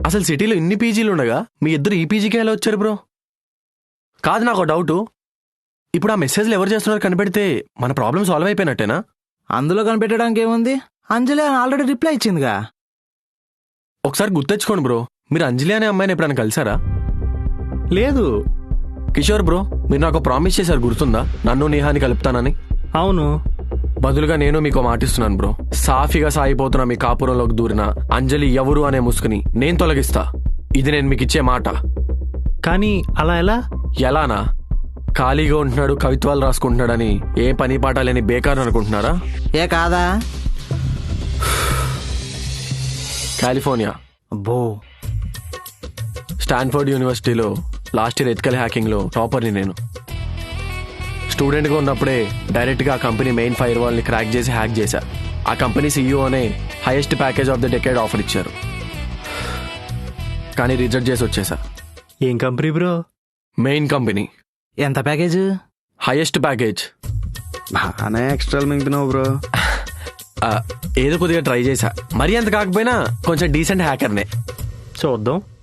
అసలు సిటీలో ఇన్ని పీజీలు ఉండగా మీ ఇద్దరు ఈ పీజీకి ఎలా వచ్చారు బ్రో? కాదు, నాకు డౌట్. ఇప్పుడు ఆ మెసేజ్లు ఎవరు చేస్తున్నారు కనిపెడితే మన ప్రాబ్లం సాల్వ్ అయిపోయినట్టేనా? అందులో కనిపెట్టడానికి ఏముంది? అంజలి ఆల్రెడీ రిప్లై ఇచ్చిందిగా. ఒకసారి గుర్తెచ్చుకోండి బ్రో, మీరు అంజలి అనే అమ్మాయిని ఎప్పుడైనా కలిసారా? లేదు. కిషోర్ బ్రో, మీరు నాకు ప్రామిస్ చేశారు గుర్తుందా, నన్ను నేహాని కలుపుతానని? అవును. బదులుగా నేను మీకు మాటిస్తున్నాను బ్రో. సాఫీగా సాగిపోతున్నా మీ కాపురంలోకి దూరిన అంజలి ఎవరు అనే ముసుగుని నేను తొలగిస్తా. ఇది నేను మీకు ఇచ్చే మాట. కానీ అలా ఎలా? ఎలానా? ఖాళీగా ఉంటున్నాడు, కవిత్వాలు రాసుకుంటున్నాడని ఏ పని పాట లేని బేకారు అనుకుంటున్నారా? ఏ కాదా? కాలిఫోర్నియా అబ్బో. స్టాన్ఫోర్డ్ యూనివర్సిటీలో లాస్ట్ ఇయర్ ఎథికల్ హ్యాకింగ్లో టాపర్ని నేను. స్టూడెంట్గా ఉన్నప్పుడే డైరెక్ట్గా ఆ కంపెనీ మెయిన్ ఫైర్ వాల్ని క్రాక్ చేసి హ్యాక్ చేశా. ఆ కంపెనీ సీఈఓనే highest package of the decade offer ఇచ్చారు, కానీ రిజెక్ట్ చేసి వచ్చేసా. ఏం కంపెనీ బ్రో? Main company. ఎంత ప్యాకేజ్? Highest package. బాగానే ఎక్స్ట్రా మింగుతున్నావు బ్రో. ఏదో కొద్దిగా ట్రై చేశా, మరీ అంత కాకపోయినా కొంచెం డీసెంట్ హ్యాకర్నే. చూద్దాం.